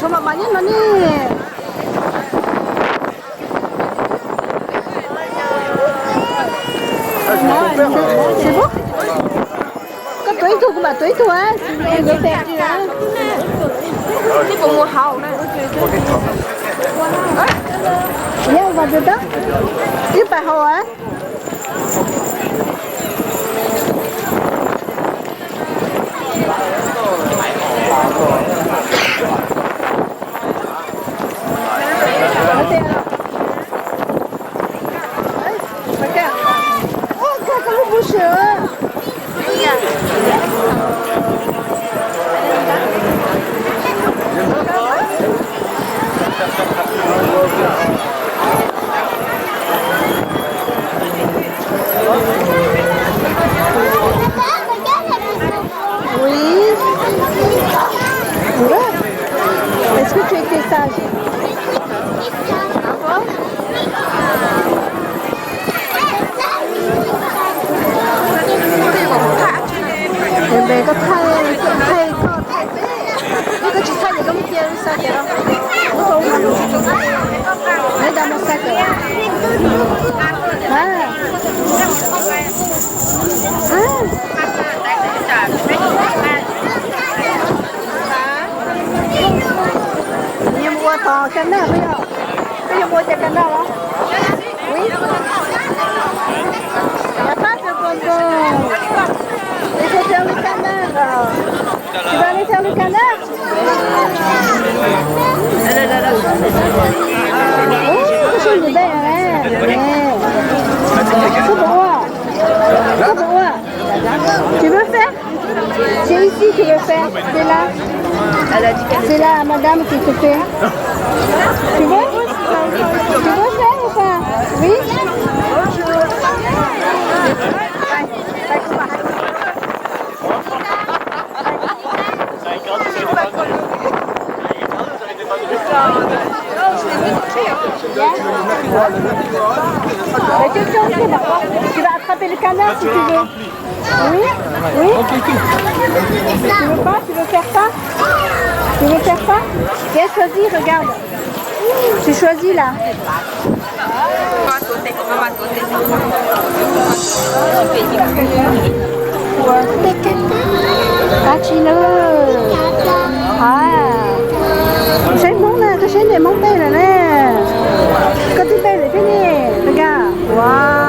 정말 많이 했나니? C'est bon? Có túi thu của bà túi thu á, em gửi xe chưa á? Đi bộ mùa hậu này. Dạ, vào được đó. Đi bà hậu á. Est-ce que tu étais sage? Em bé có thay cái chị thay để có một tiền sao kìa đâu? Lấy ra một sao kìa? Mua to cánh nào bây giờ? Bây giờ mua cho cánh nào đó? Oui. La pâte de bonbon. Il faut faire le canard. Tu vas aller faire le canard? Oh, c'est une belle, hein? C'est bon, c'est bon. Tu veux faire? C'est ici que tu veux faire. C'est là. C'est là, madame qui te fait. Tu veux? Tu veux faire ou pas? Oui? Tu vas attraper le canard si tu veux. Oui? Oui? Tu veux pas? Tu veux faire ça? Tu veux faire ça? Viens choisir, regarde. Tu choisis là. Cái món này, cái này món đây là nè. Có tí đây là thế này. Regarde. Wow.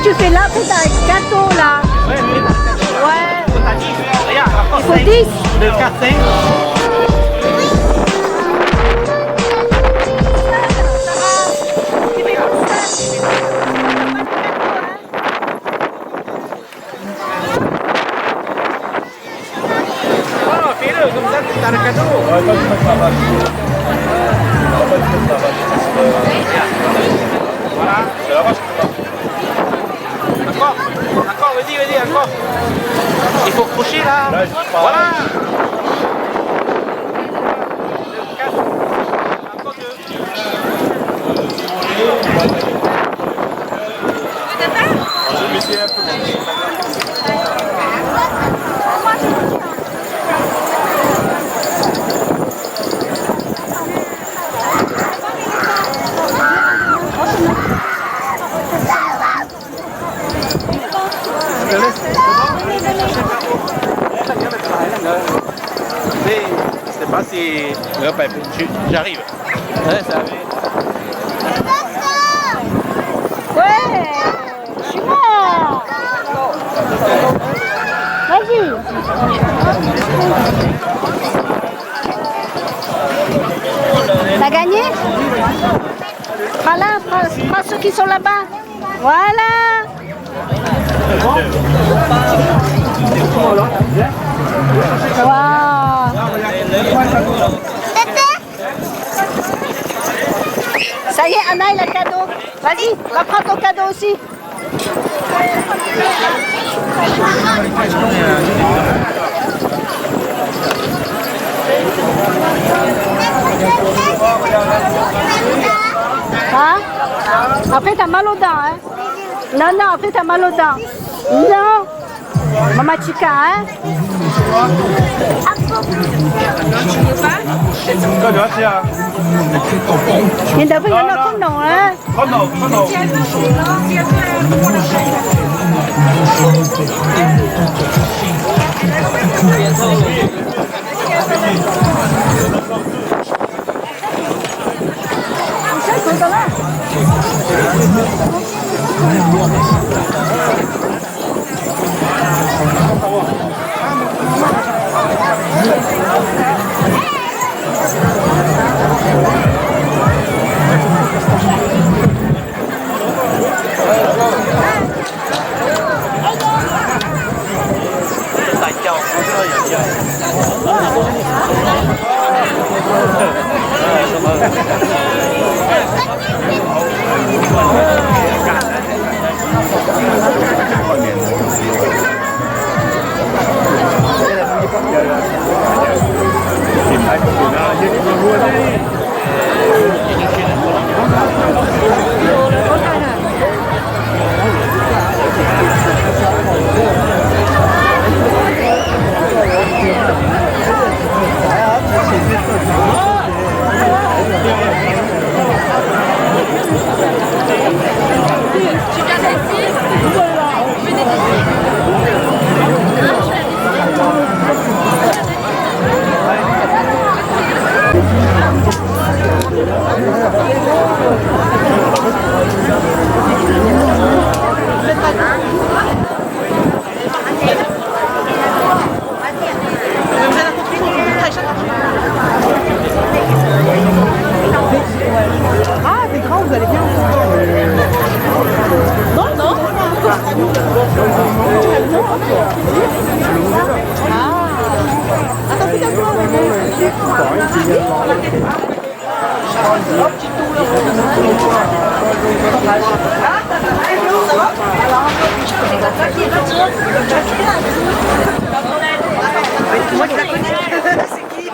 Tu fais là, peut-être un gâteau là. Ouais. Il faut 10. De 4-5. Fais-le comme ça, tu as le cadeau. Voilà. Encore, vas-y, encore. Il faut crocher là. Voilà. Encore deux. Je sais pas si... J'arrive. Ouais, ça arrive. Ouais, suis-moi. Vas-y. T'as gagné? Voilà, prends ceux qui sont là-bas. Voilà. Wow. Ça y est, Anna, il a le cadeau. Vas-y, va prendre ton cadeau aussi. Hein? Après, t'as mal aux dents, hein? Non, non, après, t'as mal aux dents. Non. Mama Chica, hein? Nhìn đỡ với nó không nổ á. Không nổ. Ah, t'es grand, vous allez bien. Non, non. Ah, attends, putain, toi. Moi qui la connais, c'est qui?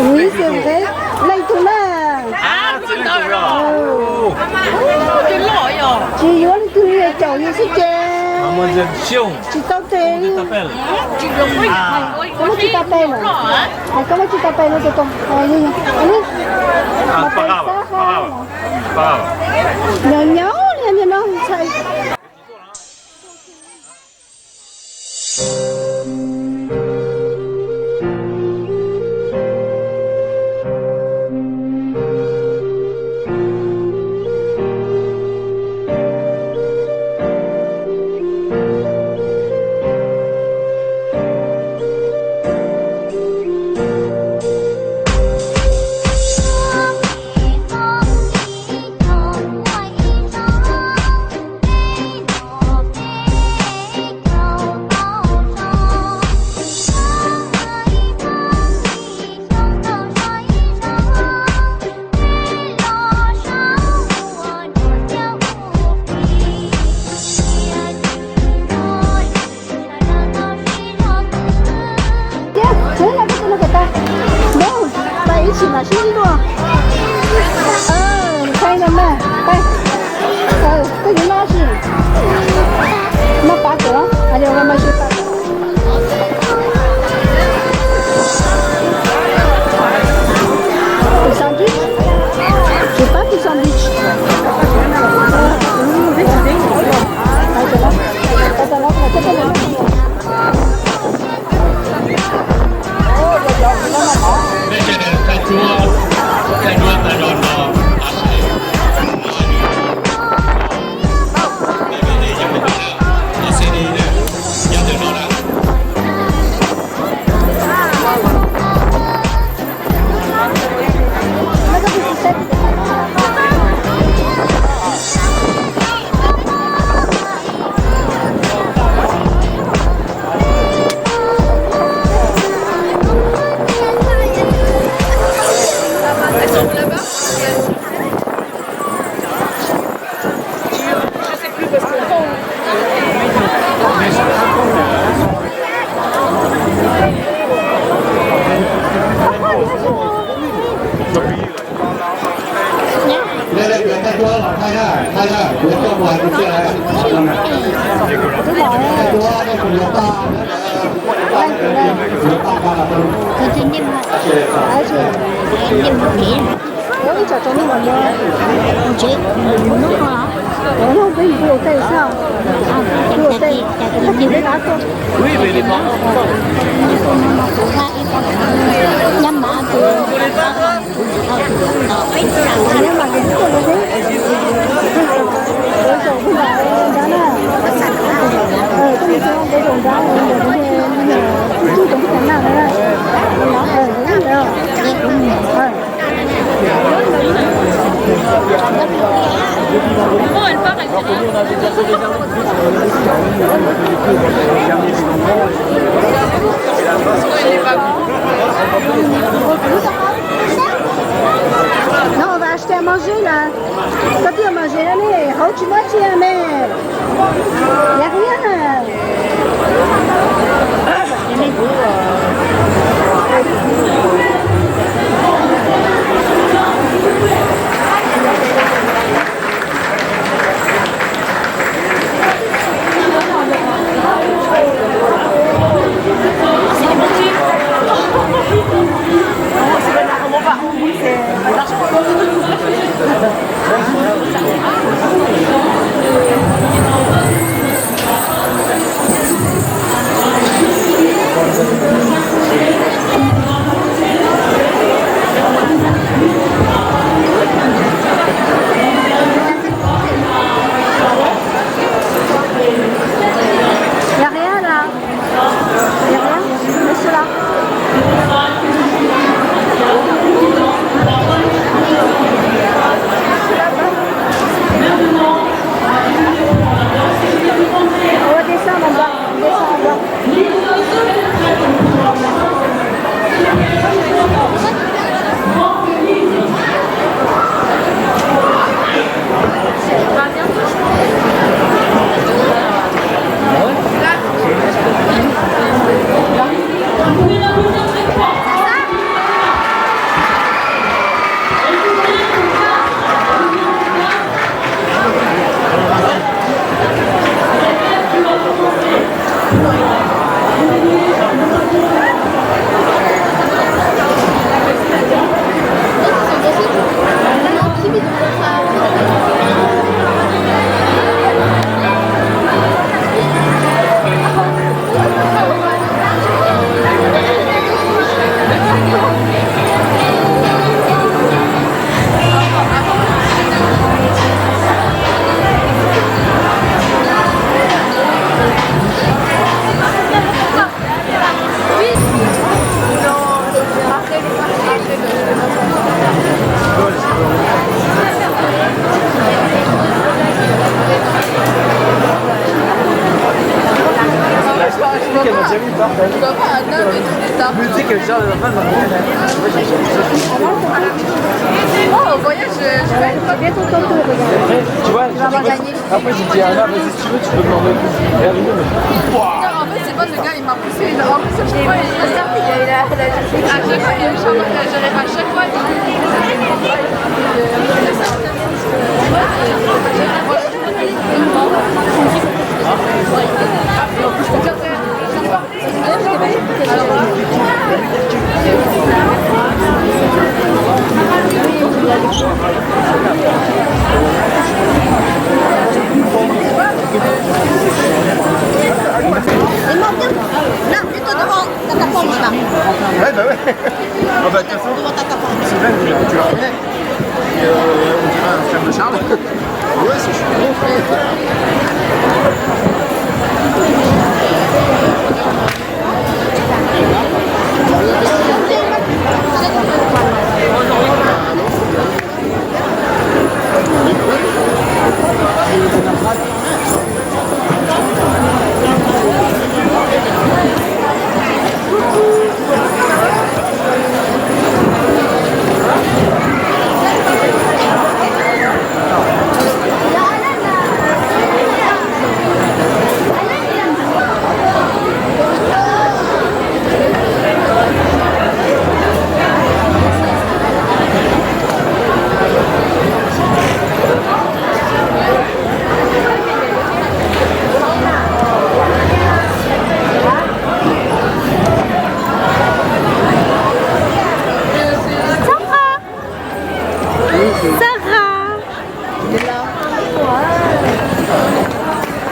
Oui, c'est vrai. Là, il tourne là. Ah, c'est lui qui est là. Chị muốn tươi chậu như thế chứ? Mademoiselle Chion. Chị tao tên. T'appelles? Comment tu t'appelles? Comment tu t'appelles, tonton? Allez. Ah, pas grave, pas grave. Pas grave. Non, 拿星星多。开了吗？开。这个拿是。那8个，还有我们是8个。Le sandwich? J'ai pas de sandwich. 여기 저쪽에 뭐냐? 뭐지? 뭐야? 너는 왜 이거 어때 있어? 이거 어때? 이거 나왔어. Oui, mais les parents sont pas. Comment elle part, elle Non, on va acheter à manger là. Quand tu as mangé, allez, tu vois, tiens, mais il n'y a rien. Il n'y a rien là. Il n'y a rien. Laisse là. On va descendre en bas. On descend en bas. Me dis que genre, Oh, au voyage, je vais Bientôt ton tour, regarde. tu vois, vas gagner. après j'ai dit à Anna, vas-y si tu veux, tu peux demander. Et arriver, mais... Non, en fait, c'est téléphone, le gars il m'a poussé. En plus, à chaque fois, il y a une chambre que j'allais à chaque fois. Il manque bien. Non, plutôt devant ta porte là. Ouais, bah ouais. Ah bah, de toute façon, Devant ta porte. Sylvain, tu la connais. On dirait un frère de Charles. Ouais, c'est chouette. Sarah.